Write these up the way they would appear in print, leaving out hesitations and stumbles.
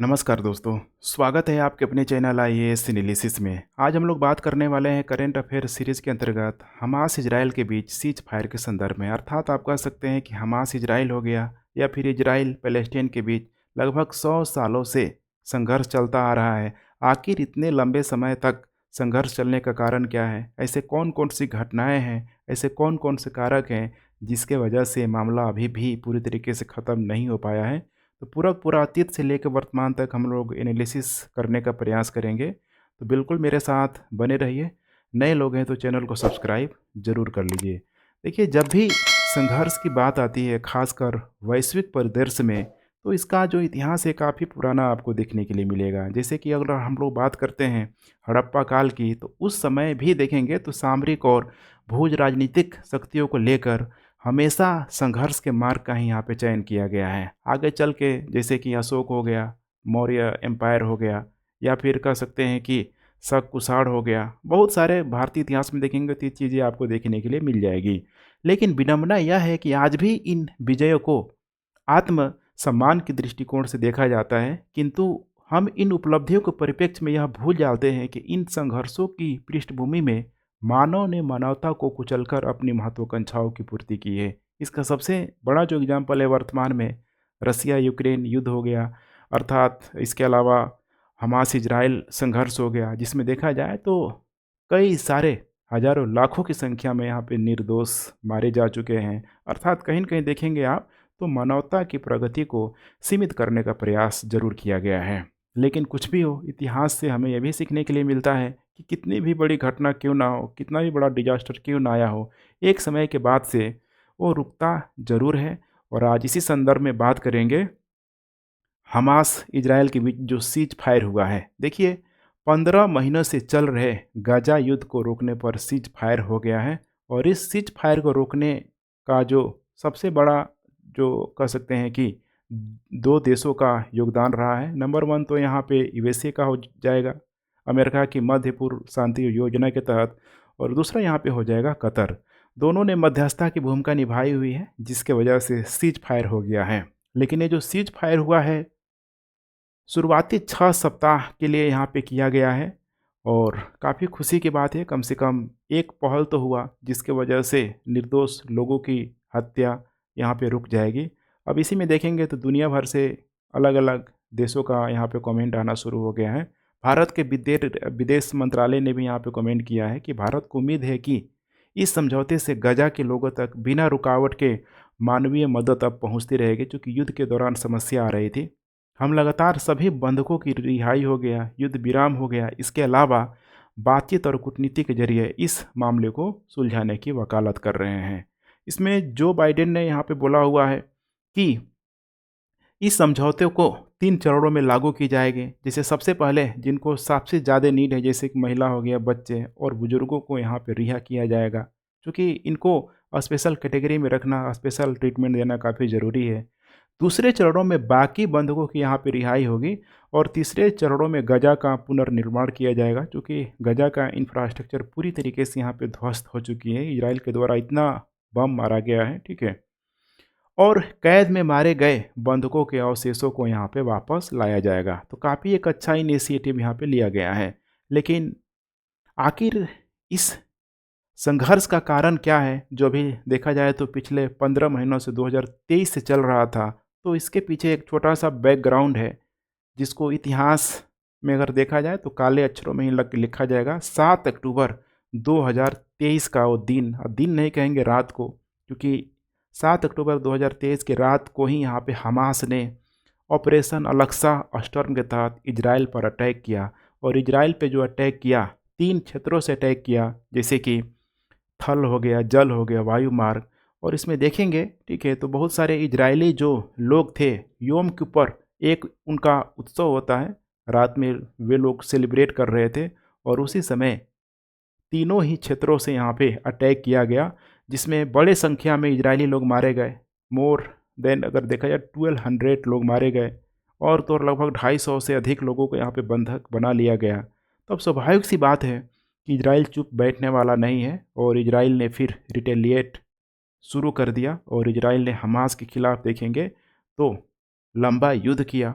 नमस्कार दोस्तों, स्वागत है आपके अपने चैनल आईएएस एनालिसिस में। आज हम लोग बात करने वाले हैं करंट अफेयर सीरीज़ के अंतर्गत हमास इजराइल के बीच सीज फायर के संदर्भ में। अर्थात आप कह सकते हैं कि हमास इजराइल हो गया या फिर इजराइल पैलेस्टाइन के बीच लगभग 100 सालों से संघर्ष चलता आ रहा है। आखिर इतने लंबे समय तक संघर्ष चलने का कारण क्या है? ऐसे कौन-कौन सी घटनाएँ हैं, ऐसे कौन-कौन से कारक हैं जिसके वजह से मामला अभी भी पूरी तरीके से ख़त्म नहीं हो पाया है? तो पूरा पूरा अतीत से लेकर वर्तमान तक हम लोग एनालिसिस करने का प्रयास करेंगे। तो बिल्कुल मेरे साथ बने रहिए। नए लोग हैं तो चैनल को सब्सक्राइब ज़रूर कर लीजिए। देखिए, जब भी संघर्ष की बात आती है ख़ासकर वैश्विक परिदृश्य में, तो इसका जो इतिहास है काफ़ी पुराना आपको देखने के लिए मिलेगा। जैसे कि अगर हम लोग बात करते हैं हड़प्पा काल की, तो उस समय भी देखेंगे तो सामरिक और भूज राजनीतिक शक्तियों को लेकर हमेशा संघर्ष के मार्ग का ही यहाँ पे चयन किया गया है। आगे चल के जैसे कि अशोक हो गया, मौर्य एम्पायर हो गया, या फिर कह सकते हैं कि शक कुषाण हो गया। बहुत सारे भारतीय इतिहास में देखेंगे तो ये चीज़ें आपको देखने के लिए मिल जाएगी। लेकिन विडंबना यह है कि आज भी इन विजयों को आत्म सम्मान के दृष्टिकोण से देखा जाता है, किंतु हम इन उपलब्धियों के परिप्रेक्ष्य में यह भूल जाते हैं कि इन संघर्षों की पृष्ठभूमि में मानव ने मानवता को कुचलकर अपनी महत्वाकांक्षाओं की पूर्ति की है। इसका सबसे बड़ा जो एग्जाम्पल है वर्तमान में रसिया यूक्रेन युद्ध हो गया, अर्थात इसके अलावा हमास इजराइल संघर्ष हो गया, जिसमें देखा जाए तो कई सारे हजारों लाखों की संख्या में यहाँ पे निर्दोष मारे जा चुके हैं। अर्थात कहीं न कहीं देखेंगे आप तो मानवता की प्रगति को सीमित करने का प्रयास ज़रूर किया गया है। लेकिन कुछ भी हो, इतिहास से हमें यह भी सीखने के लिए मिलता है कि कितनी भी बड़ी घटना क्यों ना हो, कितना भी बड़ा डिजास्टर क्यों ना आया हो, एक समय के बाद से वो रुकता ज़रूर है। और आज इसी संदर्भ में बात करेंगे हमास इजराइल के बीच जो सीज फायर हुआ है। देखिए, 15 महीनों से चल रहे गाजा युद्ध को रोकने पर सीज फायर हो गया है। और इस सीज फायर को रोकने का जो सबसे बड़ा जो कह सकते हैं कि दो देशों का योगदान रहा है। नंबर वन तो यहाँ पे यूएसए का हो जाएगा, अमेरिका की मध्य पूर्व शांति योजना के तहत। और दूसरा यहाँ पे हो जाएगा कतर। दोनों ने मध्यस्थता की भूमिका निभाई हुई है, जिसके वजह से सीज फायर हो गया है। लेकिन ये जो सीज फायर हुआ है शुरुआती 6 सप्ताह के लिए यहाँ पे किया गया है। और काफ़ी खुशी की बात है, कम से कम एक पहल तो हुआ जिसके वजह से निर्दोष लोगों की हत्या यहाँ पे रुक जाएगी। अब इसी में देखेंगे तो दुनिया भर से अलग-अलग देशों का यहाँ पे कमेंट आना शुरू हो गया है। भारत के विदेश मंत्रालय ने भी यहाँ पे कमेंट किया है कि भारत को उम्मीद है कि इस समझौते से गजा के लोगों तक बिना रुकावट के मानवीय मदद अब पहुँचती रहेगी, क्योंकि युद्ध के दौरान समस्या आ रही थी। हम लगातार सभी बंधकों की रिहाई हो गया, युद्ध विराम हो गया। इसके अलावा बातचीत और कूटनीति के जरिए इस मामले को सुलझाने की वकालत कर रहे हैं। इसमें जो बाइडेन ने यहाँ पे बोला हुआ है कि इस समझौते को 3 चरणों में लागू की जाएगी। जैसे सबसे पहले जिनको सबसे ज़्यादा नीड है, जैसे कि महिला हो गया, बच्चे और बुजुर्गों को यहाँ पे रिहा किया जाएगा, क्योंकि इनको स्पेशल कैटेगरी में रखना, स्पेशल ट्रीटमेंट देना काफ़ी ज़रूरी है। दूसरे चरणों में बाकी बंधकों की यहाँ पे रिहाई होगी। और तीसरे चरणों में गजा का पुनर्निर्माण किया जाएगा, क्योंकि गजा का इंफ्रास्ट्रक्चर पूरी तरीके से यहाँ पे ध्वस्त हो चुकी है। इजराइल के द्वारा इतना बम मारा गया है, ठीक है। और कैद में मारे गए बंधकों के अवशेषों को यहाँ पे वापस लाया जाएगा। तो काफ़ी एक अच्छा इनिशिएटिव यहाँ पे लिया गया है। लेकिन आखिर इस संघर्ष का कारण क्या है? जो अभी देखा जाए तो पिछले 15 महीनों से 2023 से चल रहा था। तो इसके पीछे एक छोटा-सा बैकग्राउंड है, जिसको इतिहास में अगर देखा जाए तो काले अक्षरों में ही लिखा जाएगा 7 अक्टूबर 2023 का वो दिन। अब दिन नहीं कहेंगे, रात को, क्योंकि 7 अक्टूबर 2023 की रात को ही यहाँ पे हमास ने ऑपरेशन अलेक्सा स्टॉर्म के तहत इजराइल पर अटैक किया। और इजराइल पे जो अटैक किया, 3 क्षेत्रों से अटैक किया, जैसे कि थल हो गया, जल हो गया, वायु मार्ग। और इसमें देखेंगे, ठीक है, तो बहुत सारे इजरायली जो लोग थे, योम किपर एक उनका उत्सव होता है, रात में वे लोग सेलिब्रेट कर रहे थे। और उसी समय तीनों ही क्षेत्रों से यहाँ पे अटैक किया गया, जिसमें बड़े संख्या में इजरायली लोग मारे गए। मोर देन अगर देखा जाए 1200 लोग मारे गए। और तो और लगभग 250 से अधिक लोगों को यहाँ पे बंधक बना लिया गया। तो अब स्वाभाविक सी बात है कि इजराइल चुप बैठने वाला नहीं है। और इजराइल ने फिर रिटेलिएट शुरू कर दिया। और इजराइल ने हमास के खिलाफ देखेंगे तो लंबा युद्ध किया।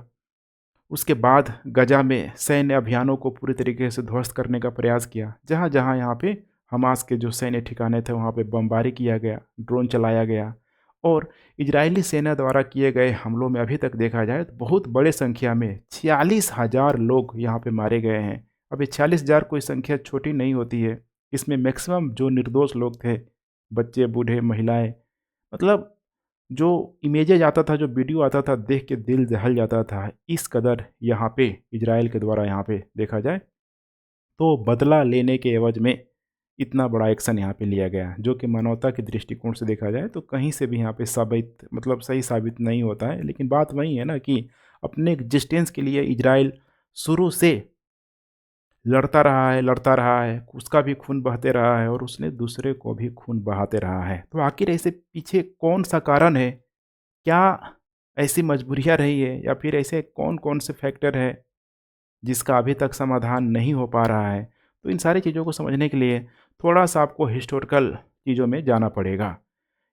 उसके बाद गजा में सैन्य अभियानों को पूरी तरीके से ध्वस्त करने का प्रयास किया। जहाँ-जहाँ यहाँ पे हमास के जो सैन्य ठिकाने थे वहाँ पे बमबारी किया गया, ड्रोन चलाया गया और इजरायली सेना द्वारा किए गए हमलों में अभी तक देखा जाए तो बहुत बड़े संख्या में 46,000 लोग यहाँ पे मारे गए हैं। अब ये 46,000 कोई संख्या छोटी नहीं होती है। इसमें मैक्सिमम जो निर्दोष लोग थे, बच्चे, बूढ़े, महिलाएँ, मतलब जो इमेजेज आता था, जो वीडियो आता था, देख के दिल दहल जाता था। इस कदर यहाँ पे इज़राइल के द्वारा यहाँ पे देखा जाए तो बदला लेने के एवज़ में इतना बड़ा एक्शन यहाँ पे लिया गया, जो कि मानवता के दृष्टिकोण से देखा जाए तो कहीं से भी यहाँ पे साबित मतलब सही साबित नहीं होता है। लेकिन बात वही है ना कि अपने एक्जिस्टेंस के लिए इज़राइल शुरू से लड़ता रहा है, उसका भी खून बहते रहा है और उसने दूसरे को भी खून बहाते रहा है। तो आखिर ऐसे पीछे कौन-सा कारण है? क्या ऐसी मजबूरियाँ रही है या फिर ऐसे कौन-कौन से फैक्टर हैं जिसका अभी तक समाधान नहीं हो पा रहा है? तो इन सारी चीज़ों को समझने के लिए थोड़ा-सा आपको हिस्टोरिकल चीज़ों में जाना पड़ेगा।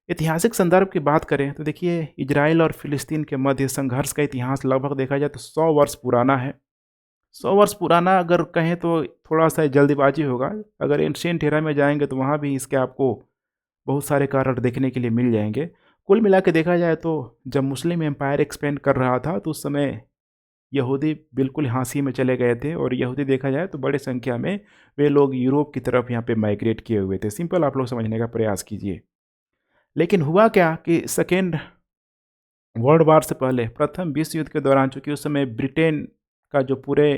ऐतिहासिक संदर्भ की बात करें तो देखिए इज़राइल और फ़िलिस्तीन के मध्य संघर्ष का इतिहास लगभग देखा जाए तो 100 वर्ष पुराना है। 100 वर्ष पुराना अगर कहें तो थोड़ा-सा जल्दबाज़ी होगा। अगर एंशिएंट एरा में जाएँगे तो वहाँ भी इसके आपको बहुत सारे कारण देखने के लिए मिल जाएँगे। कुल मिला के देखा जाए तो जब मुस्लिम एम्पायर एक्सपेंड कर रहा था तो उस समय यहूदी बिल्कुल हाँसी में चले गए थे और यहूदी देखा जाए तो बड़ी संख्या में वे लोग यूरोप की तरफ यहाँ पे माइग्रेट किए हुए थे। सिंपल आप लोग समझने का प्रयास कीजिए। लेकिन हुआ क्या कि सेकेंड वर्ल्ड वार से पहले प्रथम विश्व युद्ध के दौरान चूँकि उस समय ब्रिटेन का जो पूरे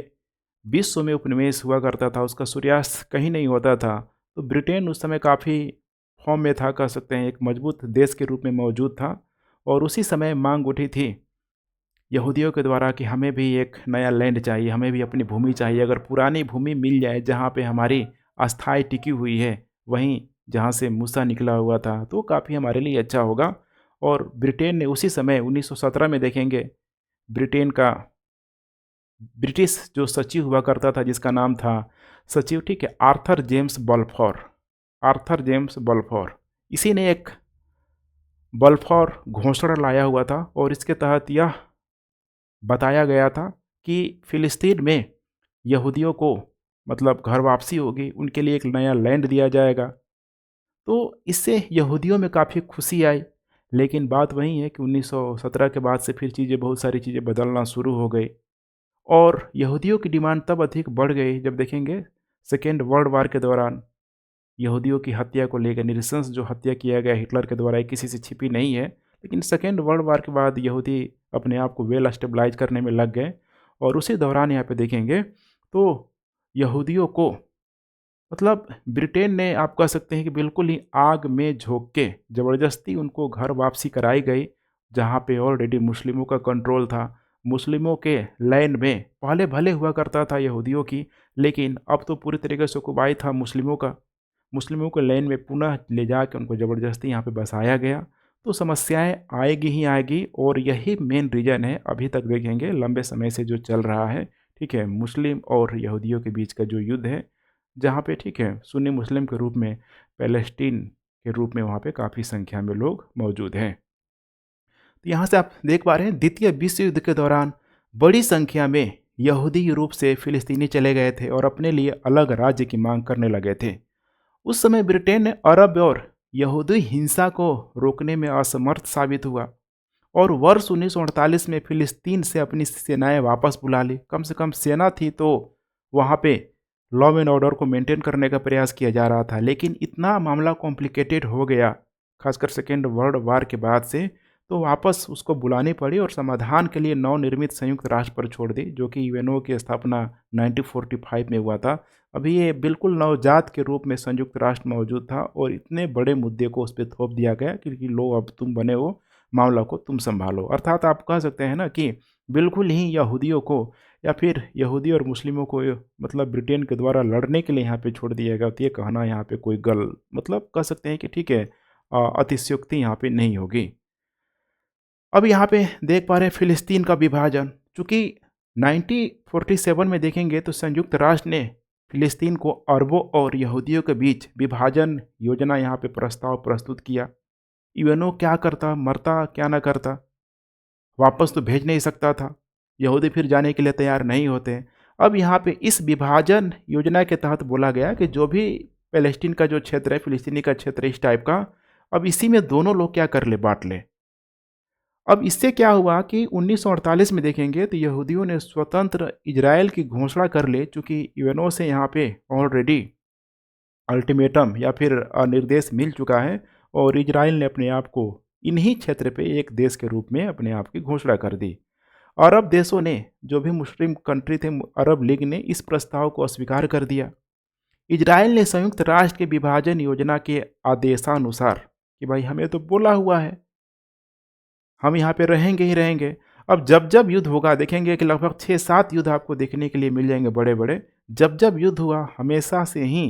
विश्व में उपनिवेश हुआ करता था, उसका सूर्यास्त कहीं नहीं होता था। तो ब्रिटेन उस समय काफ़ी फ़ॉर्म में था, कह सकते हैं एक मजबूत देश के रूप में मौजूद था और उसी समय माँग उठी थी यहूदियों के द्वारा कि हमें भी एक नया लैंड चाहिए, हमें भी अपनी भूमि चाहिए। अगर पुरानी भूमि मिल जाए जहाँ पे हमारी आस्थाएँ टिकी हुई है, वहीं जहाँ से मूसा निकला हुआ था, तो काफ़ी हमारे लिए अच्छा होगा। और ब्रिटेन ने उसी समय 1917 में देखेंगे ब्रिटेन का ब्रिटिश जो सचिव हुआ करता था जिसका नाम था सचिव, ठीक है, आर्थर जेम्स बल्फोर। इसी ने एक बल्फोर घोषणा लाया हुआ था और इसके तहत यह बताया गया था कि फ़िलिस्तीन में यहूदियों को मतलब घर वापसी होगी, उनके लिए एक नया लैंड दिया जाएगा। तो इससे यहूदियों में काफ़ी खुशी आई। लेकिन बात वही है कि 1917 के बाद से फिर चीज़ें बहुत सारी चीज़ें बदलना शुरू हो गई और यहूदियों की डिमांड तब अधिक बढ़ गई जब देखेंगे सेकेंड वर्ल्ड वार के दौरान यहूदियों की हत्या को लेकर नृशंस जो हत्या किया गया हिटलर के द्वारा, ये किसी से छिपी नहीं है। लेकिन सेकेंड वर्ल्ड वार के बाद यहूदी अपने आप को वेल स्टेबलाइज करने में लग गए और उसी दौरान यहाँ पे देखेंगे तो यहूदियों को मतलब ब्रिटेन ने आप कह सकते हैं कि बिल्कुल ही आग में झोंक के ज़बरदस्ती उनको घर वापसी कराई गई, जहाँ पे ऑलरेडी मुस्लिमों का कंट्रोल था। मुस्लिमों के लैंड में पहले भले हुआ करता था यहूदियों की, लेकिन अब तो पूरी तरीके से ऑक्युपाई था मुस्लिमों का। मुस्लिमों को लैंड में पुनः ले जाके उनको ज़बरदस्ती यहाँ पे बसाया गया। तो समस्याएँ आएगी ही आएगी और यही मेन रीज़न है अभी तक देखेंगे लंबे समय से जो चल रहा है, ठीक है? मुस्लिम और यहूदियों के बीच का जो युद्ध है, जहाँ पे ठीक है सुन्नी मुस्लिम के रूप में पैलेस्टीन के रूप में वहाँ पे काफ़ी संख्या में लोग मौजूद हैं। तो यहाँ से आप देख पा रहे हैं द्वितीय विश्व युद्ध के दौरान बड़ी संख्या में यहूदी यूरोप से फ़िलिस्तीनी चले गए थे और अपने लिए अलग राज्य की मांग करने लगे थे। उस समय ब्रिटेन ने अरब और यहूदी हिंसा को रोकने में असमर्थ साबित हुआ और वर्ष 1948 में फ़िलिस्तीन से अपनी सेनाएं वापस बुला ली। कम से कम सेना थी तो वहाँ पे लॉ एंड ऑर्डर को मेंटेन करने का प्रयास किया जा रहा था। लेकिन इतना मामला कॉम्प्लिकेटेड हो गया, खासकर सेकेंड वर्ल्ड वार के बाद से, तो वापस उसको बुलानी पड़ी और समाधान के लिए नवनिर्मित संयुक्त राष्ट्र पर छोड़ दी, जो कि यूएनओ की स्थापना 1945 में हुआ था। अभी ये बिल्कुल नवजात के रूप में संयुक्त राष्ट्र मौजूद था और इतने बड़े मुद्दे को उस पर थोप दिया गया कि लो अब तुम बने हो, मामला को तुम संभालो। अर्थात आप कह सकते हैं ना कि बिल्कुल ही यहूदियों को या फिर यहूदी और मुस्लिमों को मतलब ब्रिटेन के द्वारा लड़ने के लिए यहाँ पे छोड़ दिया गया। तो ये कहना यहाँ पे कोई गल मतलब कह सकते हैं कि ठीक है अतिशयोक्ति यहाँ पे नहीं होगी। अब यहाँ पे देख पा रहे हैं फ़िलिस्तीन का विभाजन, चूँकि 1947 में देखेंगे तो संयुक्त राष्ट्र ने फ़िलिस्तीन को अरबों और यहूदियों के बीच विभाजन योजना यहाँ पे प्रस्ताव प्रस्तुत किया। यूएनओ क्या करता, मरता क्या ना करता, वापस तो भेज नहीं सकता था। यहूदी फिर जाने के लिए तैयार नहीं होते। अब यहाँ पे इस विभाजन योजना के तहत बोला गया कि जो भी पैलेस्टीन का जो क्षेत्र है, फ़िलिस्तीनी का क्षेत्र है इस टाइप का, अब इसी में दोनों लोग क्या कर ले, बाँट लें। अब इससे क्या हुआ कि 1948 में देखेंगे तो यहूदियों ने स्वतंत्र इजराइल की घोषणा कर ली, चूँकि यूएनओ से यहाँ पे ऑलरेडी अल्टीमेटम या फिर निर्देश मिल चुका है और इजराइल ने अपने आप को इन्हीं क्षेत्र पे एक देश के रूप में अपने आप की घोषणा कर दी। अरब देशों ने, जो भी मुस्लिम कंट्री थे, अरब लीग ने इस प्रस्ताव को अस्वीकार कर दिया। इजराइल ने संयुक्त राष्ट्र के विभाजन योजना के आदेशानुसार कि भाई हमें तो बोला हुआ है, हम यहाँ पे रहेंगे ही रहेंगे। अब जब जब युद्ध होगा देखेंगे कि लगभग 6-7 युद्ध आपको देखने के लिए मिल जाएंगे बड़े बड़े। जब जब युद्ध हुआ हमेशा से ही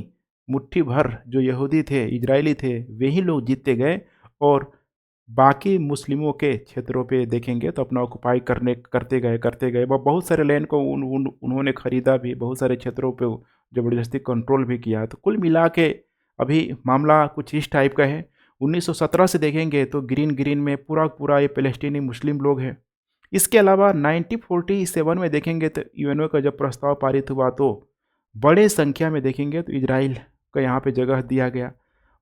मुट्ठी भर जो यहूदी थे, इजरायली थे, वही लोग जीतते गए और बाकी मुस्लिमों के क्षेत्रों पे देखेंगे तो अपना ऑक्युपाई करते गए। बहुत सारे लैंड को उन्होंने खरीदा भी, बहुत सारे क्षेत्रों पे ज़बरदस्ती कंट्रोल भी किया। तो कुल मिला के अभी मामला कुछ इस टाइप का है। 1917 से देखेंगे तो ग्रीन ग्रीन में पूरा पूरा ये फ़लस्तीनी मुस्लिम लोग हैं। इसके अलावा 1947 में देखेंगे तो यूएनओ का जब प्रस्ताव पारित हुआ तो बड़े संख्या में देखेंगे तो इजराइल को यहाँ पे जगह दिया गया।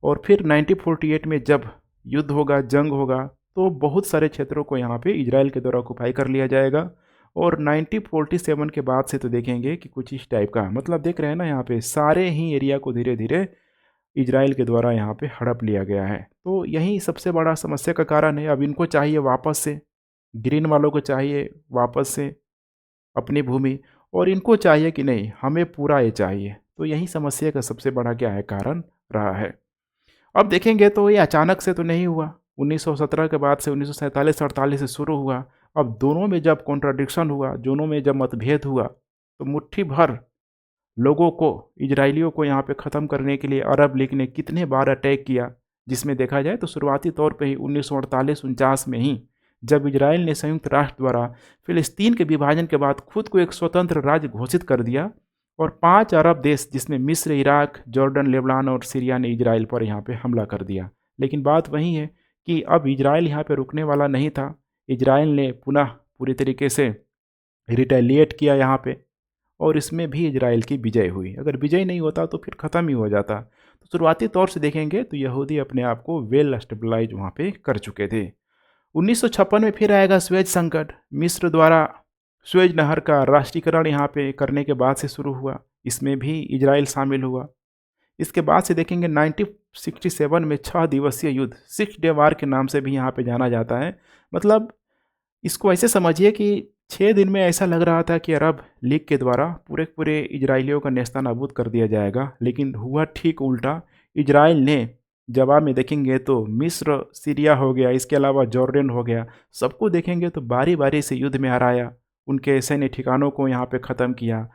और फिर 1948 में जब युद्ध होगा, जंग होगा, तो बहुत सारे क्षेत्रों को यहाँ पे इजराइल के द्वारा ऑक्युपाई कर लिया जाएगा। और 1947 के बाद से तो देखेंगे कि कुछ इस टाइप का, मतलब देख रहे हैं ना, यहाँ पे सारे ही एरिया को धीरे धीरे इजराइल के द्वारा यहाँ पे हड़प लिया गया है। तो यही सबसे बड़ा समस्या का कारण है। अब इनको चाहिए वापस से, ग्रीन वालों को चाहिए वापस से अपनी भूमि, और इनको चाहिए कि नहीं हमें पूरा ये चाहिए। तो यही समस्या का सबसे बड़ा क्या है, कारण रहा है। अब देखेंगे तो ये अचानक से तो नहीं हुआ। 1917 के बाद से 1947-48 से शुरू हुआ। अब दोनों में जब कॉन्ट्राडिक्शन हुआ, दोनों में जब मतभेद हुआ, तो मुट्ठी भर लोगों को, इजरायलियों को यहाँ पे ख़त्म करने के लिए अरब लीग ने कितने बार अटैक किया। जिसमें देखा जाए तो शुरुआती तौर पे ही 1948-49 में ही जब इजराइल ने संयुक्त राष्ट्र द्वारा फ़िलिस्तीन के विभाजन के बाद खुद को एक स्वतंत्र राज्य घोषित कर दिया और 5 अरब देश जिसमें मिस्र, इराक, जॉर्डन, लेबनान और सीरिया ने इजराइल पर यहाँ पे हमला कर दिया। लेकिन बात वही है कि अब इजराइल यहाँ पे रुकने वाला नहीं था। इजराइल ने पुनः पूरी तरीके से रिटेलिएट किया यहाँ पे, और इसमें भी इजराइल की विजय हुई। अगर विजय नहीं होता तो फिर ख़त्म ही हो जाता। तो शुरुआती तौर से देखेंगे तो यहूदी अपने आप को वेल स्टेबलाइज वहाँ पे कर चुके थे। 1956 में फिर आएगा स्वेज संकट। मिस्र द्वारा स्वेज नहर का राष्ट्रीयकरण यहाँ पे करने के बाद से शुरू हुआ। इसमें भी इजराइल शामिल हुआ। इसके बाद से देखेंगे 1967 में 6 दिवसीय युद्ध, 6 डे वार के नाम से भी यहाँ पे जाना जाता है। मतलब इसको ऐसे समझिए कि 6 दिन में ऐसा लग रहा था कि अरब लीग के द्वारा पूरे पूरे इजराइलियों का नेस्तनाबूद कर दिया जाएगा, लेकिन हुआ ठीक उल्टा। इजराइल ने जवाब में देखेंगे तो मिस्र, सीरिया हो गया, इसके अलावा जॉर्डन हो गया, सबको देखेंगे तो बारी बारी से युद्ध में हराया, उनके सैन्य ठिकानों को यहाँ पे ख़त्म किया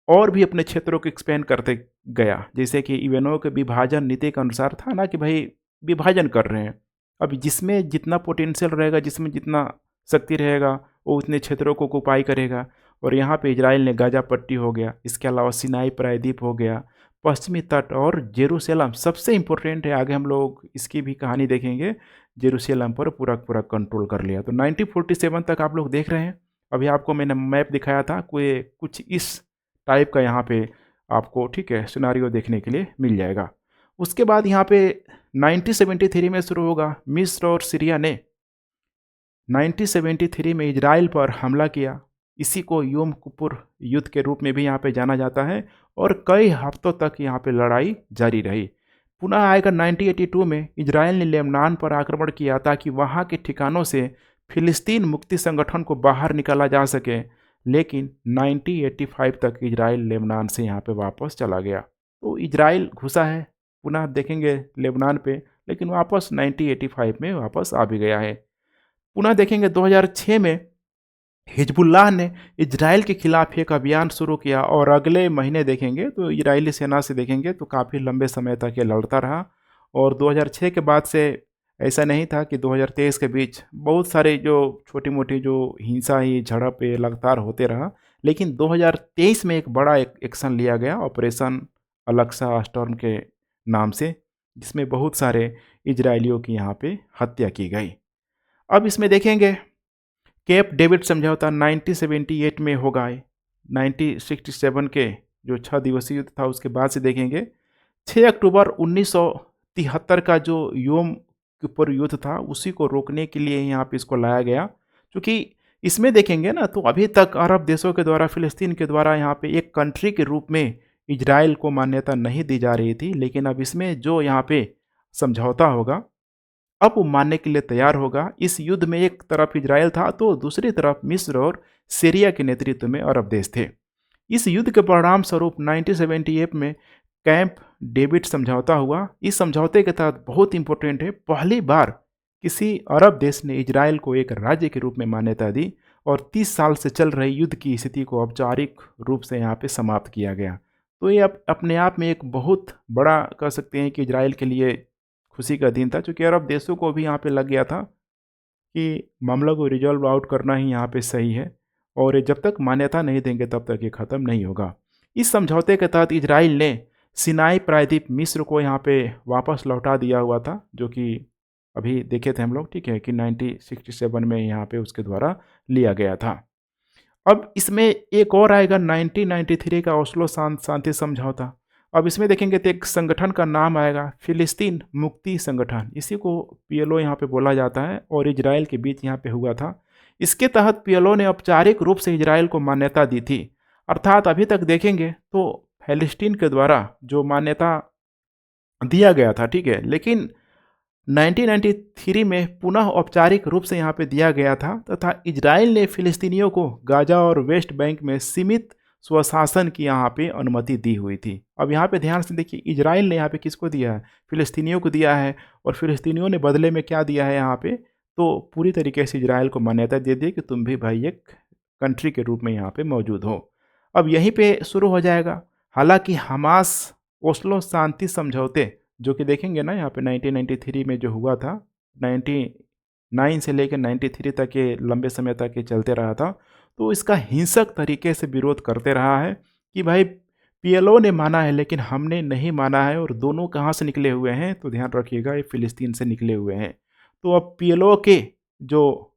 और भी अपने क्षेत्रों को एक्सपेंड करते गया। जैसे कि यूएनओ के विभाजन नीति के अनुसार था ना कि भाई विभाजन कर रहे हैं, अब जिसमें जितना पोटेंशियल रहेगा, जिसमें जितना शक्ति रहेगा, वो उतने क्षेत्रों को ऑक्युपाई करेगा। और यहाँ पे इजराइल ने गाजा पट्टी हो गया, इसके अलावा सिनाई प्रायद्वीप हो गया, पश्चिमी तट और जेरूसलम सबसे इम्पोर्टेंट है। आगे हम लोग इसकी भी कहानी देखेंगे। जेरूसलम पर पूरा पूरा कंट्रोल कर लिया। तो 1947 तक आप लोग देख रहे हैं। अभी आपको मैंने मैप दिखाया था, कोई कुछ इस टाइप का यहाँ पे आपको, ठीक है, सिनारियो देखने के लिए मिल जाएगा। उसके बाद यहाँ पे 1973 में शुरू होगा। मिस्र और सीरिया ने 1973 में इजराइल पर हमला किया। इसी को योम किपुर युद्ध के रूप में भी यहाँ पे जाना जाता है और कई हफ्तों तक यहाँ पे लड़ाई जारी रही। पुनः आएगा 1982 में इजराइल ने लेबनान पर आक्रमण किया ताकि वहाँ के ठिकानों से फिलिस्तीन मुक्ति संगठन को बाहर निकाला जा सके। लेकिन 1985 तक इजराइल लेबनान से यहाँ पे वापस चला गया। तो इजराइल घुसा है, पुनः देखेंगे लेबनान पे, लेकिन वापस 1985 में वापस आ भी गया है। पुनः देखेंगे 2006 में हिजबुल्लाह ने इजराइल के खिलाफ एक अभियान शुरू किया और अगले महीने देखेंगे तो इजरायली सेना से देखेंगे तो काफ़ी लंबे समय तक ये लड़ता रहा। और 2006 के बाद से ऐसा नहीं था कि 2023 के बीच बहुत सारे जो छोटी मोटी जो हिंसा ही झड़प ये लगातार होते रहा। लेकिन 2023 में एक बड़ा एक्शन लिया गया, ऑपरेशन अलक्सा स्टॉर्म के नाम से, जिसमें बहुत सारे इजरायलियों की यहाँ पे हत्या की गई। अब इसमें देखेंगे कैप डेविड समझौता 1978 में होगा। 1967 के जो 6 दिवसीय युद्ध था उसके बाद से देखेंगे 6 अक्टूबर 1973 का जो योम किप्पुर युद्ध था उसी को रोकने के लिए यहाँ पे इसको लाया गया। क्योंकि इसमें देखेंगे ना तो अभी तक अरब देशों के द्वारा फ़िलिस्तीन के द्वारा यहाँ पे एक कंट्री के रूप में इजराइल को मान्यता नहीं दी जा रही थी, लेकिन अब इसमें जो यहाँ पे समझौता होगा अब वो मानने के लिए तैयार होगा। इस युद्ध में एक तरफ इजराइल था तो दूसरी तरफ मिस्र और सीरिया के नेतृत्व में अरब देश थे। इस युद्ध के परिणाम स्वरूप 1978 में कैंप डेविड समझौता हुआ। इस समझौते के तहत बहुत इंपॉर्टेंट है, पहली बार किसी अरब देश ने इजराइल को एक राज्य के रूप में मान्यता दी और 30 साल से चल रही युद्ध की स्थिति को औपचारिक रूप से यहाँ पे समाप्त किया गया। तो ये अपने आप में एक बहुत बड़ा कह सकते हैं कि इजराइल के लिए खुशी का दिन था, क्योंकि अरब देशों को भी यहाँ पे लग गया था कि मामला को रिजॉल्व आउट करना ही यहाँ पे सही है और जब तक मान्यता नहीं देंगे तब तक ये ख़त्म नहीं होगा। इस समझौते के तहत इजराइल ने सिनाई प्रायद्वीप मिस्र को यहाँ पे वापस लौटा दिया हुआ था, जो कि अभी देखे थे हम लोग, ठीक है, कि 1967 में यहाँ पे उसके द्वारा लिया गया था। अब इसमें एक और आएगा 1993 का ओस्लो शांति समझौता। अब इसमें देखेंगे तो एक संगठन का नाम आएगा फिलिस्तीन मुक्ति संगठन, इसी को पीएलओ यहाँ पे बोला जाता है और इजराइल के बीच यहाँ पे हुआ था। इसके तहत पीएलओ ने औपचारिक रूप से इजराइल को मान्यता दी थी। अर्थात अभी तक देखेंगे तो फिलिस्तीन के द्वारा जो मान्यता दिया गया था, ठीक है, लेकिन 1993 में पुनः औपचारिक रूप से यहाँ पे दिया गया था तथा इजराइल ने फिलिस्तीनियों को गाजा और वेस्ट बैंक में सीमित स्वशासन की यहाँ पे अनुमति दी हुई थी। अब यहाँ पे ध्यान से देखिए, इजराइल ने यहाँ पे किसको दिया है? फिलिस्तीनियों को दिया है और फिलिस्तीनियों ने बदले में क्या दिया है यहाँ पे? तो पूरी तरीके से इजराइल को मान्यता दे दी कि तुम भी भाई एक कंट्री के रूप में यहाँ पे मौजूद हो। अब यहीं पे शुरू हो जाएगा। हालांकि हमास ओस्लो शांति समझौते जो कि देखेंगे ना यहाँ पे 1993 में जो हुआ था, 99 से लेकर 93 तक ये लंबे समय तक ये चलते रहा था, तो इसका हिंसक तरीके से विरोध करते रहा है कि भाई पीएलओ ने माना है लेकिन हमने नहीं माना है। और दोनों कहाँ से निकले हुए हैं? तो ध्यान रखिएगा, ये फिलिस्तीन से निकले हुए हैं। तो अब पीएलओ के जो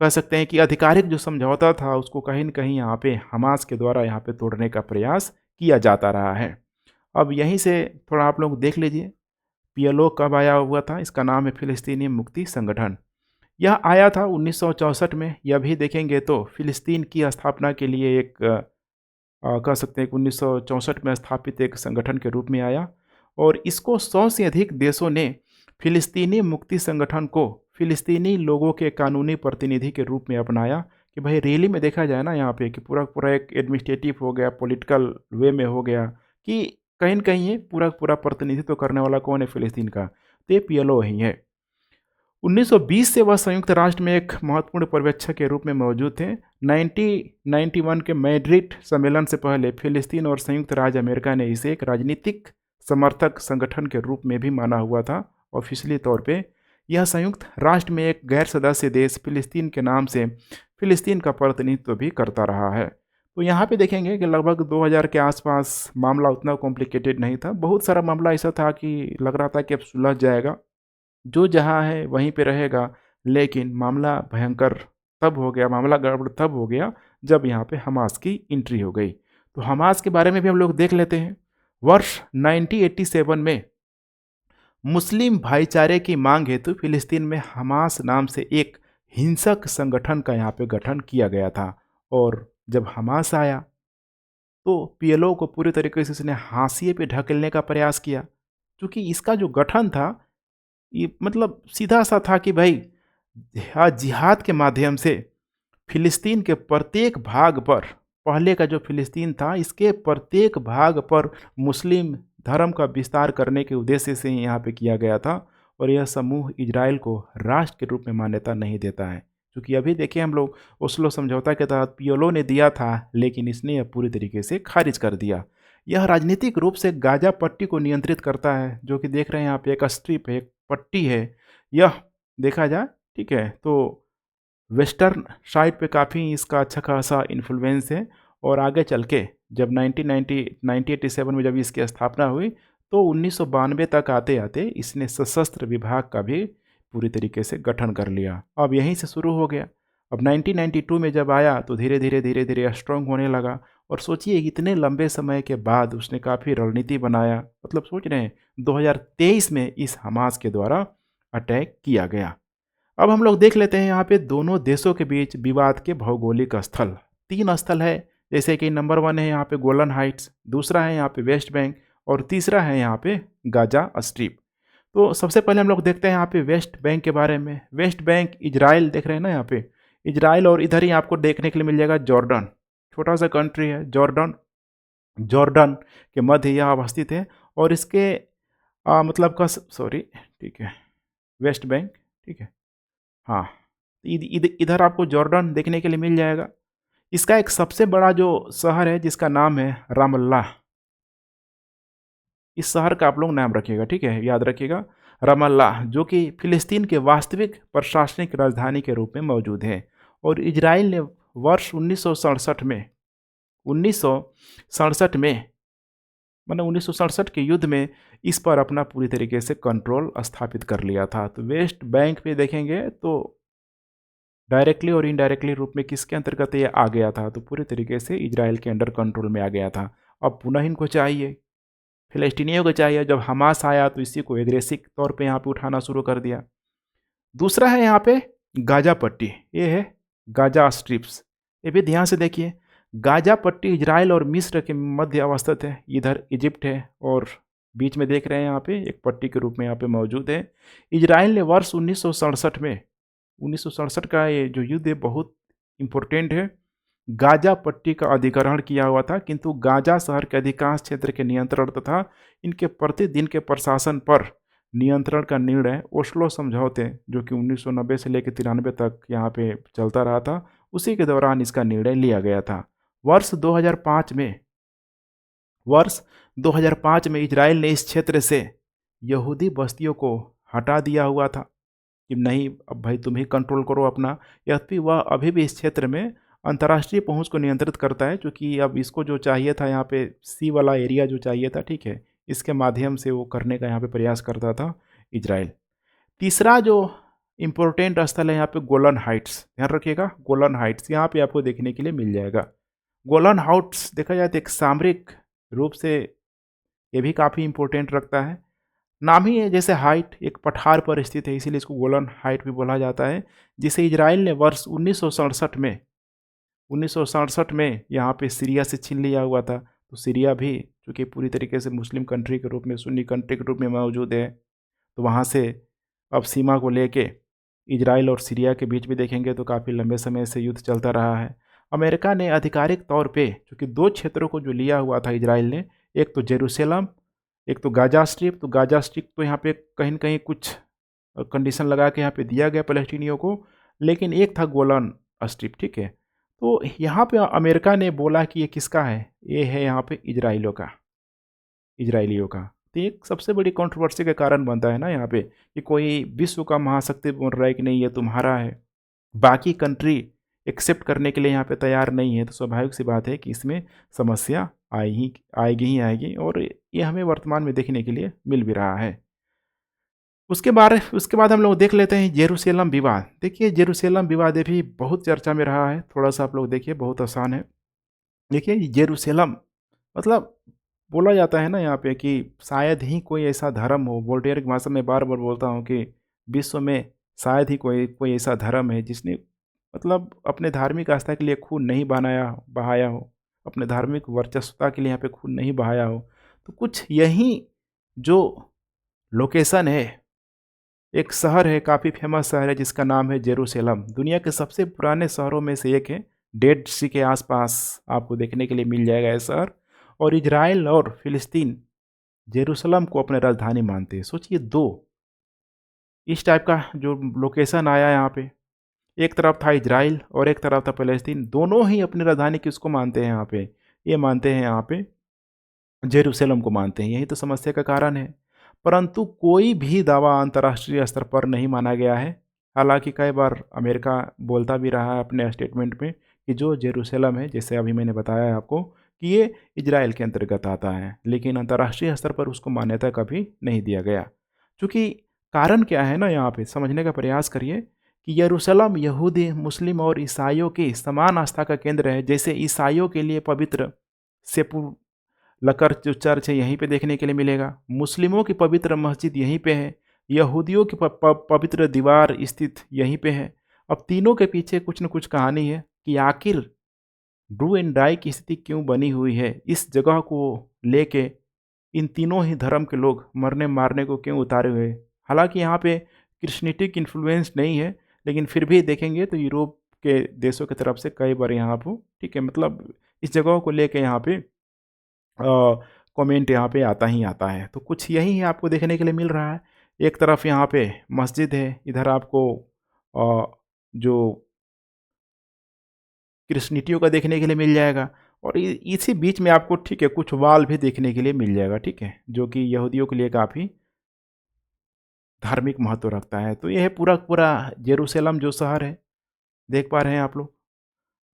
कह सकते हैं कि आधिकारिक जो समझौता था उसको कहीं न कहीं यहाँ पे हमास के द्वारा यहाँ पे तोड़ने का प्रयास किया जाता रहा है। अब यहीं से थोड़ा आप लोग देख लीजिए पीएलओ कब आया हुआ था। इसका नाम है फिलिस्तीनी मुक्ति संगठन। यह आया था 1964 में। यह भी देखेंगे तो फिलिस्तीन की स्थापना के लिए एक कह सकते हैं कि 1964 में स्थापित एक संगठन के रूप में आया और इसको 100 से अधिक देशों ने फिलिस्तीनी मुक्ति संगठन को फिलिस्तीनी लोगों के कानूनी प्रतिनिधि के रूप में अपनाया। कि भाई रियली में देखा जाए ना यहाँ पे कि पूरा पूरा एक एडमिनिस्ट्रेटिव हो गया, पॉलिटिकल वे में हो गया कि कहीं न कहीं ये पूरा पूरा प्रतिनिधित्व करने वाला कौन है? फिलिस्तीन का, तो ये पीएलओ ही है। 1920 से वह संयुक्त राष्ट्र में एक महत्वपूर्ण पर्यवेक्षक के रूप में मौजूद थे। 1991 के मैड्रिड सम्मेलन से पहले फिलिस्तीन और संयुक्त राज्य अमेरिका ने इसे एक राजनीतिक समर्थक संगठन के रूप में भी माना हुआ था। ऑफिशियली तौर पे यह संयुक्त राष्ट्र में एक गैर सदस्य देश फिलिस्तीन के नाम से फिलिस्तीन का प्रतिनिधित्व भी करता रहा है। तो यहाँ पे देखेंगे कि लगभग 2000 के आसपास मामला उतना कॉम्प्लिकेटेड नहीं था। बहुत सारा मामला ऐसा था कि लग रहा था कि अब सुलझ जाएगा, जो जहाँ है वहीं पे रहेगा, लेकिन मामला भयंकर तब हो गया, मामला गड़बड़ तब हो गया जब यहाँ पे हमास की एंट्री हो गई। तो हमास के बारे में भी हम लोग देख लेते हैं। वर्ष 1987 में मुस्लिम भाईचारे की मांग हेतु फिलिस्तीन में हमास नाम से एक हिंसक संगठन का यहाँ पे गठन किया गया था और जब हमास आया तो पीएलओ को पूरी तरीके से इसने हाशिए पे ढकेलने का प्रयास किया, क्योंकि इसका जो गठन था ये मतलब सीधा सा था कि भाई जिहाद के माध्यम से फिलिस्तीन के प्रत्येक भाग पर, पहले का जो फिलिस्तीन था इसके प्रत्येक भाग पर मुस्लिम धर्म का विस्तार करने के उद्देश्य से यहाँ पे किया गया था। और यह समूह इजराइल को राष्ट्र के रूप में मान्यता नहीं देता है, क्योंकि अभी देखिए हम लोग ओस्लो समझौता के तहत पीएलओ ने दिया था लेकिन इसने यह पूरी तरीके से खारिज कर दिया। यह राजनीतिक रूप से गाजा पट्टी को नियंत्रित करता है, जो कि देख रहे हैं यहाँ पे एक स्ट्रिप है, एक पट्टी है, यह देखा जाए, ठीक है। तो वेस्टर्न साइड पे काफ़ी इसका अच्छा खासा इन्फ्लुएंस है और आगे चल के जब 1987 में जब इसकी स्थापना हुई तो 1992 तक आते आते इसने सशस्त्र विभाग का भी पूरी तरीके से गठन कर लिया। अब यहीं से शुरू हो गया। अब 1992 में जब आया तो धीरे धीरे स्ट्रॉन्ग होने लगा। और सोचिए इतने लंबे समय के बाद उसने काफ़ी रणनीति बनाया। मतलब सोच रहे हैं 2023 में इस हमास के द्वारा अटैक किया गया। अब हम लोग देख लेते हैं यहाँ पे दोनों देशों के बीच विवाद के भौगोलिक स्थल। 3 स्थल है, जैसे कि नंबर 1 है यहाँ पे गोलन हाइट्स, दूसरा है यहाँ पे वेस्ट बैंक और तीसरा है यहाँ पे गाजा स्ट्रिप। तो सबसे पहले हम लोग देखते हैं यहाँ पे वेस्ट बैंक के बारे में। वेस्ट बैंक इजराइल देख रहे हैं ना यहाँ पे, इजराइल और इधर ही आपको देखने के लिए मिल जाएगा जॉर्डन, छोटा सा कंट्री है जॉर्डन। जॉर्डन के मध्य यह अवस्थित है और इसके मतलब का सॉरी ठीक है, वेस्ट बैंक ठीक है, हाँ। इधर आपको जॉर्डन देखने के लिए मिल जाएगा। इसका एक सबसे बड़ा जो शहर है जिसका नाम है रामल्लाह। इस शहर का आप लोग नाम रखिएगा, ठीक है, याद रखिएगा रामल्लाह, जो कि फिलिस्तीन के वास्तविक प्रशासनिक राजधानी के रूप में मौजूद है। और इजराइल ने वर्ष 1967 में 1967 में मतलब 1967 के युद्ध में इस पर अपना पूरी तरीके से कंट्रोल स्थापित कर लिया था। तो वेस्ट बैंक पे देखेंगे तो डायरेक्टली और इनडायरेक्टली रूप में किसके अंतर्गत ये आ गया था, तो पूरी तरीके से इजराइल के अंडर कंट्रोल में आ गया था। अब पुनः इनको चाहिए, फिलिस्तीनियों को चाहिए। जब हमास आया तो इसी को एग्रेसिव तौर पे यहाँ पे उठाना शुरू कर दिया। दूसरा है यहाँ पे गाजा पट्टी, ये है गाजा स्ट्रिप्स। ये भी ध्यान से देखिए, गाजा पट्टी इजराइल और मिस्र के मध्य अवस्थित है। इधर इजिप्ट है और बीच में देख रहे हैं यहाँ पे एक पट्टी के रूप में यहाँ पे मौजूद है। इजराइल ने वर्ष 1967 में 1967 का ये जो युद्ध है बहुत इम्पोर्टेंट है, गाजा पट्टी का अधिग्रहण किया हुआ था। किंतु गाजा शहर के अधिकांश क्षेत्र के नियंत्रण तथा इनके प्रतिदिन के प्रशासन पर नियंत्रण का निर्णय ओस्लो समझौते, जो कि 1990 से लेकर 93 तक यहाँ पे चलता रहा था, उसी के दौरान इसका निर्णय लिया गया था। वर्ष 2005 में इजराइल ने इस क्षेत्र से यहूदी बस्तियों को हटा दिया हुआ था कि नहीं अब भाई तुम ही कंट्रोल करो अपना। यद्यपि वह अभी भी इस क्षेत्र में अंतर्राष्ट्रीय पहुंच को नियंत्रित करता है, क्योंकि अब इसको जो चाहिए था यहाँ पे सी वाला एरिया जो चाहिए था, ठीक है, इसके माध्यम से वो करने का यहाँ पे प्रयास करता था इजराइल। तीसरा जो इम्पोर्टेंट स्थल है यहाँ पे गोलन हाइट्स, ध्यान रखिएगा गोलन हाइट्स यहाँ पे आपको देखने के लिए मिल जाएगा। गोलन हाइट्स देखा जाए तो एक सामरिक रूप से ये भी काफ़ी इम्पोर्टेंट रखता है। नाम ही है जैसे हाइट, एक पठार पर स्थित है, इसीलिए इसको गोलन हाइट भी बोला जाता है, जिसे इजराइल ने वर्ष 1967 में यहाँ पे सीरिया से छीन लिया हुआ था। तो सीरिया भी चूँकि पूरी तरीके से मुस्लिम कंट्री के रूप में, सुन्नी कंट्री के रूप में मौजूद है, तो वहाँ से अब सीमा को लेके इजराइल और सीरिया के बीच भी देखेंगे तो काफ़ी लंबे समय से युद्ध चलता रहा है। अमेरिका ने आधिकारिक तौर पे चूँकि 2 क्षेत्रों को जो लिया हुआ था इजराइल ने, एक तो जेरूसलम, एक तो गाजा स्ट्रिप। तो गाजा स्ट्रिप तो यहाँ पे कहीं न कहीं कुछ कंडीशन लगा के यहाँ पे दिया गया पैलेस्टीनियों को, लेकिन एक था गोलन स्ट्रिप, ठीक है। तो यहाँ पे अमेरिका ने बोला कि ये किसका है, ये है यहाँ पे इजराइलियों का। तो एक सबसे बड़ी कंट्रोवर्सी का कारण बनता है ना यहाँ पे कि कोई विश्व का महाशक्ति बोल रहा है कि नहीं ये तुम्हारा है, बाकी कंट्री एक्सेप्ट करने के लिए यहाँ पे तैयार नहीं है। तो स्वाभाविक सी बात है कि इसमें समस्या आएगी और ये हमें वर्तमान में देखने के लिए मिल भी रहा है। उसके बाद हम लोग देख लेते हैं जेरूसलम विवाद। देखिए जेरूसलम विवाद ये भी बहुत चर्चा में रहा है। थोड़ा सा आप लोग देखिए, बहुत आसान है। देखिए जेरूसलम मतलब बोला जाता है ना यहाँ पे कि शायद ही कोई ऐसा धर्म हो, वोल्टेयर की भाषा में बार बार बोलता हूँ कि विश्व में शायद ही कोई ऐसा धर्म है जिसने मतलब अपने धार्मिक आस्था के लिए खून नहीं बहाया हो, अपने धार्मिक वर्चस्वता के लिए यहाँ पे खून नहीं बहाया हो। तो कुछ यही जो लोकेशन है, एक शहर है, काफ़ी फेमस शहर है जिसका नाम है जेरूसलम। दुनिया के सबसे पुराने शहरों में से एक है। डेड सी के आसपास आपको देखने के लिए मिल जाएगा ये शहर। और इजराइल और फिलिस्तीन जेरूसलम को अपने राजधानी मानते हैं। सोचिए 2 इस टाइप का जो लोकेशन आया यहाँ पे, एक तरफ था इजराइल और एक तरफ था फिलिस्तीन, दोनों ही अपनी राजधानी किसको मानते हैं यहाँ पे, ये मानते हैं यहाँ पे जेरूसलम को मानते हैं। यही तो समस्या का कारण है। परंतु कोई भी दावा अंतर्राष्ट्रीय स्तर पर नहीं माना गया है। हालांकि कई बार अमेरिका बोलता भी रहा है अपने स्टेटमेंट में कि जो जेरूसलम है, जैसे अभी मैंने बताया है आपको कि ये इजराइल के अंतर्गत आता है, लेकिन अंतर्राष्ट्रीय स्तर पर उसको मान्यता कभी नहीं दिया गया। चूँकि कारण क्या है ना, यहाँ पे समझने का प्रयास करिए कि यरूशलेम यहूदी, मुस्लिम और ईसाइयों की समान आस्था का केंद्र है। जैसे ईसाइयों के लिए पवित्र सेपुलकर जो चर्च है यहीं पे देखने के लिए मिलेगा, मुस्लिमों की पवित्र मस्जिद यहीं पे है, यहूदियों की पवित्र दीवार स्थित यहीं पे है। अब तीनों के पीछे कुछ न कुछ कहानी है कि आखिर डू एंड डाई की स्थिति क्यों बनी हुई है, इस जगह को लेके इन तीनों ही धर्म के लोग मरने मारने को क्यों उतारे हुए। हालांकि यहाँ पे क्रिश्चियनिटिक इन्फ्लुएंस नहीं है, लेकिन फिर भी देखेंगे तो यूरोप के देशों की तरफ से कई बार यहाँ पर, ठीक है, मतलब इस जगह को लेके यहाँ पे कमेंट यहाँ पे आता ही आता है। तो कुछ यही आपको देखने के लिए मिल रहा है। एक तरफ यहाँ पे मस्जिद है, इधर आपको जो क्रिश्चियनिटियों का देखने के लिए मिल जाएगा, और इसी बीच में आपको, ठीक है, कुछ वाल भी देखने के लिए मिल जाएगा, ठीक है, जो कि यहूदियों के लिए काफ़ी धार्मिक महत्व रखता है। तो यह है पूरा पूरा जेरूसलम जो शहर है, देख पा रहे हैं आप लोग,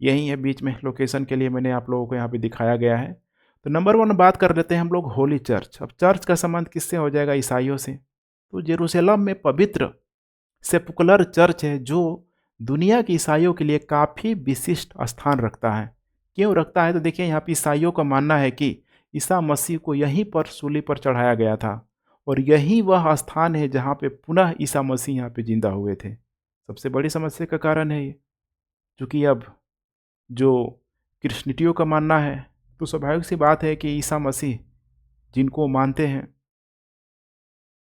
यही है बीच में। लोकेशन के लिए मैंने आप लोगों को यहाँ पे दिखाया गया है। तो नंबर वन बात कर लेते हैं हम लोग होली चर्च। अब चर्च का संबंध किससे हो जाएगा? ईसाइयों से। तो जेरूसलम में पवित्र सेपुकुलर चर्च है जो दुनिया के ईसाइयों के लिए काफ़ी विशिष्ट स्थान रखता है। क्यों रखता है? तो देखिए, यहाँ पे ईसाइयों का मानना है कि ईसा मसीह को यहीं पर सूली पर चढ़ाया गया था, और यही वह स्थान है जहाँ पे पुनः ईसा मसीह यहाँ पे जिंदा हुए थे। सबसे बड़ी समस्या का कारण है ये, क्योंकि अब जो क्रिश्चियनिटियों का मानना है, तो स्वाभाविक सी बात है कि ईसा मसीह जिनको मानते हैं,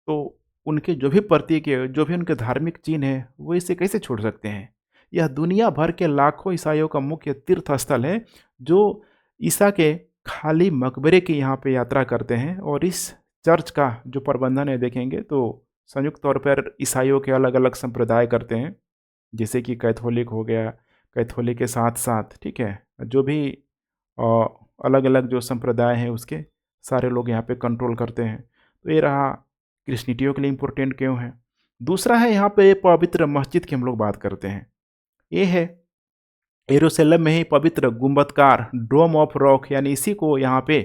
तो उनके जो भी प्रतीक है, जो भी उनके धार्मिक चिन्ह है, वो इसे कैसे छोड़ सकते हैं? यह दुनिया भर के लाखों ईसाइयों का मुख्य तीर्थ स्थल है, जो ईसा के खाली मकबरे की यहाँ पे यात्रा करते हैं। और इस चर्च का जो प्रबंधन है, देखेंगे तो संयुक्त तौर पर ईसाइयों के अलग अलग संप्रदाय करते हैं, जैसे कि कैथोलिक हो गया, कैथोलिक के साथ साथ, ठीक है, जो भी अलग अलग जो संप्रदाय हैं उसके सारे लोग यहाँ पे कंट्रोल करते हैं। तो ये रहा क्रिश्चियनिटियों के लिए इम्पोर्टेंट क्यों है। दूसरा है यहाँ पे पवित्र मस्जिद की हम लोग बात करते हैं। ये है यरूशलेम में ही पवित्र गुंबदकार डोम ऑफ रॉक, यानी इसी को यहाँ पे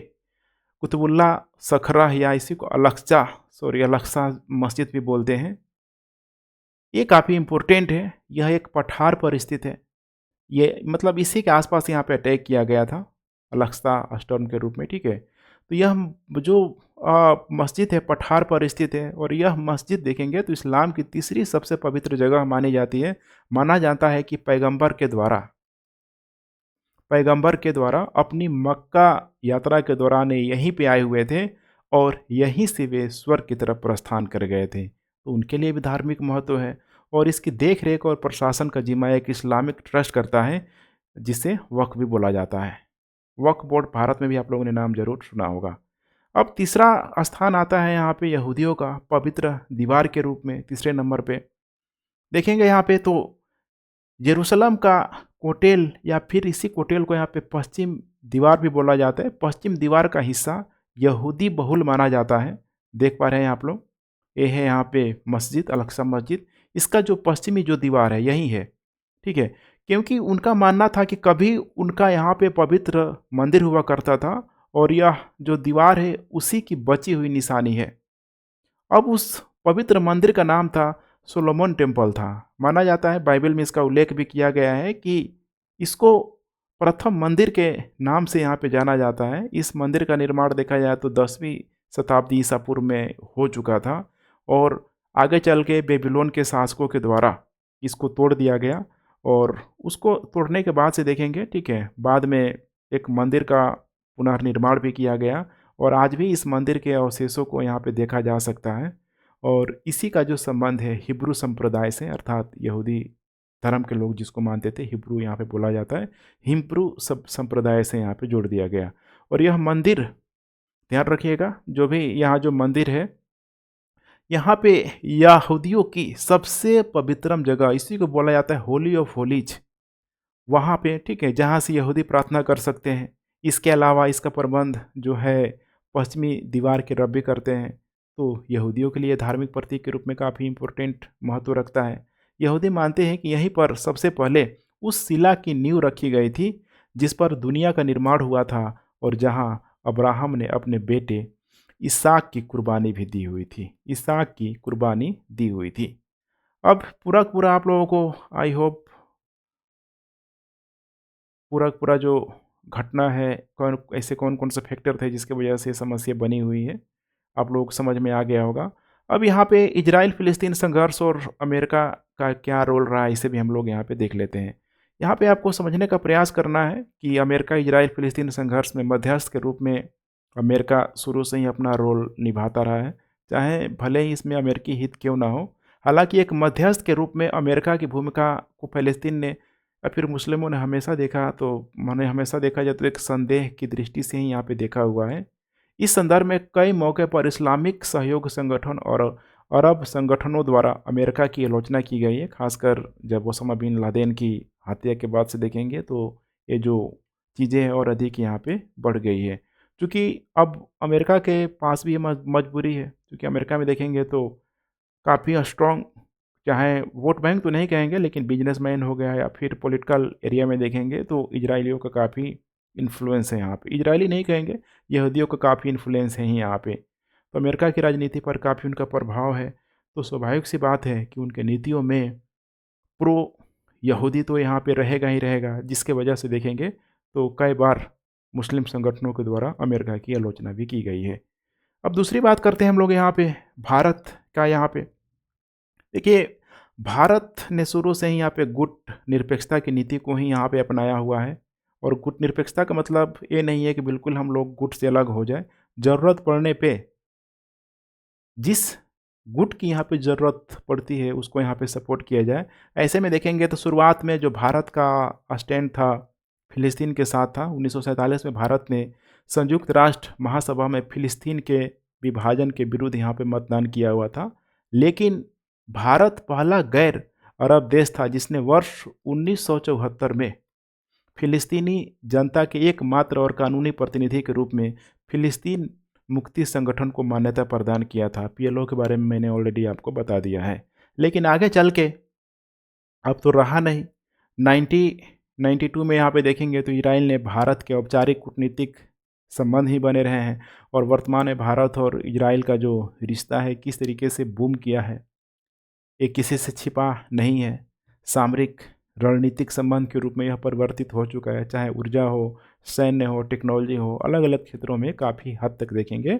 कुतुबुल्ला सखरा या इसी को अलक्सा मस्जिद भी बोलते हैं। ये काफ़ी इम्पोर्टेंट है। यह एक पठार पर स्थित है। ये मतलब इसी के आसपास यहाँ पे अटैक किया गया था अलक्सा स्टोन के रूप में, ठीक है। तो यह जो मस्जिद है पठार पर स्थित है, और यह मस्जिद देखेंगे तो इस्लाम की तीसरी सबसे पवित्र जगह मानी जाती है। माना जाता है कि पैगंबर के द्वारा अपनी मक्का यात्रा के दौरान ये यहीं पे आए हुए थे, और यहीं से वे स्वर्ग की तरफ प्रस्थान कर गए थे। तो उनके लिए भी धार्मिक महत्व है, और इसकी देख रेख और प्रशासन का जिम्मा एक इस्लामिक ट्रस्ट करता है, जिसे वक्फ भी बोला जाता है। वक्फ बोर्ड भारत में भी आप लोगों ने नाम जरूर सुना होगा। अब तीसरा स्थान आता है यहाँ पे यहूदियों का पवित्र दीवार के रूप में, तीसरे नंबर पे देखेंगे यहाँ पे तो यरूशलेम का कोटेल, या फिर इसी कोटेल को यहाँ पे पश्चिम दीवार भी बोला जाता है। पश्चिम दीवार का हिस्सा यहूदी बहुल माना जाता है। देख पा रहे हैं आप लोग, ये है यहाँ पे मस्जिद, अलक्सा मस्जिद। इसका जो पश्चिमी जो दीवार है यही है, ठीक है, क्योंकि उनका मानना था कि कभी उनका यहाँ पे पवित्र मंदिर हुआ करता था, और यह जो दीवार है उसी की बची हुई निशानी है। अब उस पवित्र मंदिर का नाम था सोलोमन टेम्पल था। माना जाता है, बाइबल में इसका उल्लेख भी किया गया है कि इसको प्रथम मंदिर के नाम से यहाँ पे जाना जाता है। इस मंदिर का निर्माण देखा जाए तो 10वीं शताब्दी ईसा पूर्व में हो चुका था, और आगे चल के बेबीलोन के शासकों के द्वारा इसको तोड़ दिया गया। और उसको तोड़ने के बाद से देखेंगे, ठीक है, बाद में एक मंदिर का पुनर्निर्माण भी किया गया, और आज भी इस मंदिर के अवशेषों को यहाँ पे देखा जा सकता है। और इसी का जो संबंध है हिब्रू संप्रदाय से, अर्थात यहूदी धर्म के लोग जिसको मानते थे, हिब्रू यहाँ पे बोला जाता है, हिब्रू सब संप्रदाय से यहाँ पे जोड़ दिया गया। और यह मंदिर, ध्यान रखिएगा, जो भी यहाँ जो मंदिर है, यहाँ पे यहूदियों की सबसे पवित्रम जगह, इसी को बोला जाता है होली ऑफ होलीज, वहाँ पे, ठीक है, जहाँ से यहूदी प्रार्थना कर सकते हैं। इसके अलावा इसका प्रबंध जो है पश्चिमी दीवार के रब भी करते हैं। तो यहूदियों के लिए धार्मिक प्रतीक के रूप में काफ़ी इम्पोर्टेंट महत्व रखता है। यहूदी मानते हैं कि यहीं पर सबसे पहले उस शिला की नींव रखी गई थी जिस पर दुनिया का निर्माण हुआ था, और जहाँ अब्राहम ने अपने बेटे इसहाक की कुर्बानी भी दी हुई थी। इसहाक की कुर्बानी दी हुई थी। अब पूरा का पूरा आप लोगों को आई होप पूरा का पूरा जो घटना है, कौन-कौन से फैक्टर थे जिसकी वजह से समस्या बनी हुई है, आप लोगों को समझ में आ गया होगा। अब यहाँ पे इज़राइल-फ़िलिस्तीन संघर्ष और अमेरिका का क्या रोल रहा है, इसे भी हम लोग यहाँ पे देख लेते हैं। यहाँ पे आपको समझने का प्रयास करना है कि अमेरिका इज़राइल-फ़िलिस्तीन संघर्ष में मध्यस्थ के रूप में अमेरिका शुरू से ही अपना रोल निभाता रहा है, चाहे भले ही इसमें अमेरिकी हित क्यों ना हो। हालाँकि एक मध्यस्थ के रूप में अमेरिका की भूमिका को फ़लस्तीन ने या फिर मुस्लिमों ने हमेशा देखा, तो मैंने हमेशा देखा जाए तो एक संदेह की दृष्टि से ही यहाँ पे देखा हुआ है। इस संदर्भ में कई मौके पर इस्लामिक सहयोग संगठन और अरब संगठनों द्वारा अमेरिका की आलोचना की गई है, खासकर जब ओसामा बिन लादेन की हत्या के बाद से देखेंगे तो ये जो चीज़ें हैं और अधिक यहाँ पे बढ़ गई है। चूँकि अब अमेरिका के पास भी ये मजबूरी है, क्योंकि अमेरिका में देखेंगे तो काफ़ी स्ट्रॉन्ग, चाहे वोट बैंक तो नहीं कहेंगे लेकिन बिजनेसमैन हो गया या फिर पॉलिटिकल एरिया में देखेंगे तो इजरायलियों का काफ़ी इन्फ्लुएंस है यहाँ पे। इजरायली नहीं कहेंगे, यहूदियों का काफ़ी इन्फ्लुएंस है ही यहाँ पे। तो अमेरिका की राजनीति पर काफ़ी उनका प्रभाव है। तो स्वाभाविक सी बात है कि उनके नीतियों में प्रो यहूदी तो यहाँ पे रहेगा ही रहेगा, जिसके वजह से देखेंगे तो कई बार मुस्लिम संगठनों के द्वारा अमेरिका की आलोचना भी की गई है। अब दूसरी बात करते हैं हम लोग यहाँ पे भारत का। यहाँ पे देखिए, भारत ने शुरू से ही यहाँ पे गुट निरपेक्षता की नीति को ही यहाँ पे अपनाया हुआ है। और गुट निरपेक्षता का मतलब ये नहीं है कि बिल्कुल हम लोग गुट से अलग हो जाए। ज़रूरत पड़ने पे जिस गुट की यहाँ पे ज़रूरत पड़ती है उसको यहाँ पे सपोर्ट किया जाए। ऐसे में देखेंगे तो शुरुआत में जो भारत का स्टैंड था फ़िलिस्तीन के साथ था। 1947 में भारत ने संयुक्त राष्ट्र महासभा में फ़िलिस्तीन के विभाजन के विरुद्ध यहाँ पे मतदान किया हुआ था। लेकिन भारत पहला गैर अरब देश था जिसने वर्ष 1974 में फ़िलिस्तीनी जनता के एकमात्र और कानूनी प्रतिनिधि के रूप में फ़िलिस्तीन मुक्ति संगठन को मान्यता प्रदान किया था। पीएलओ के बारे में मैंने ऑलरेडी आपको बता दिया है। लेकिन आगे चल के अब तो रहा नहीं। 1992 में यहाँ पे देखेंगे तो इजराइल ने भारत के औपचारिक कूटनीतिक संबंध ही बने रहे हैं। और वर्तमान में भारत और इजराइल का जो रिश्ता है किस तरीके से बूम किया है, ये किसी से छिपा नहीं है। सामरिक रणनीतिक संबंध के रूप में यह परिवर्तित हो चुका है, चाहे ऊर्जा हो, सैन्य हो, टेक्नोलॉजी हो, अलग अलग क्षेत्रों में काफ़ी हद तक देखेंगे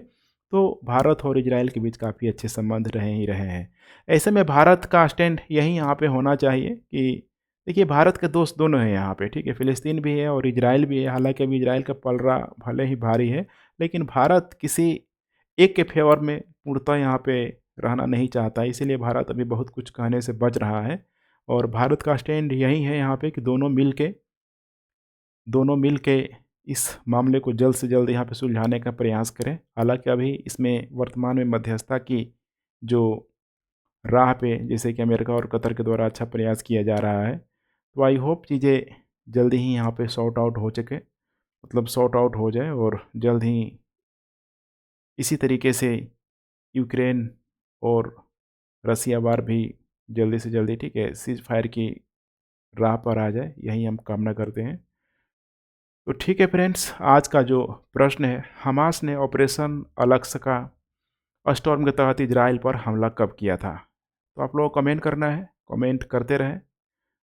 तो भारत और इजराइल के बीच काफ़ी अच्छे संबंध रहे ही रहे हैं। ऐसे में भारत का स्टैंड यही यहाँ पे होना चाहिए कि देखिए, भारत के दोस्त दोनों हैं यहाँ पे, ठीक है, फ़िलिस्तीन भी है और इजराइल भी है। हालांकि अभी इजराइल का पलड़ा भले ही भारी है, लेकिन भारत किसी एक के फेवर में पूर्णतः यहाँ पे रहना नहीं चाहता। इसीलिए भारत अभी बहुत कुछ कहने से बच रहा है। और भारत का स्टैंड यही है यहाँ पे कि दोनों मिल के इस मामले को जल्द से जल्द यहाँ पे सुलझाने का प्रयास करें। हालांकि अभी इसमें वर्तमान में मध्यस्थता की जो राह पे जैसे कि अमेरिका और कतर के द्वारा अच्छा प्रयास किया जा रहा है, तो आई होप चीज़ें जल्दी ही यहाँ पे सॉर्ट आउट हो सके, मतलब सॉर्ट आउट हो जाए और जल्द ही इसी तरीके से यूक्रेन और रसिया वार भी जल्दी से जल्दी, ठीक है, सीज़ फायर की राह पर आ जाए, यही हम कामना करते हैं। तो ठीक है फ्रेंड्स, आज का जो प्रश्न है, हमास ने ऑपरेशन अल-अक्सा स्टॉर्म के तहत इजराइल पर हमला कब किया था? तो आप लोगों को कमेंट करना है, कमेंट करते रहें।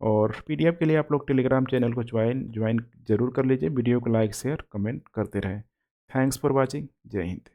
और पीडीएफ के लिए आप लोग टेलीग्राम चैनल को ज्वाइन ज़रूर कर लीजिए। वीडियो को लाइक शेयर कमेंट करते रहें। Thanks for watching. जय हिंद।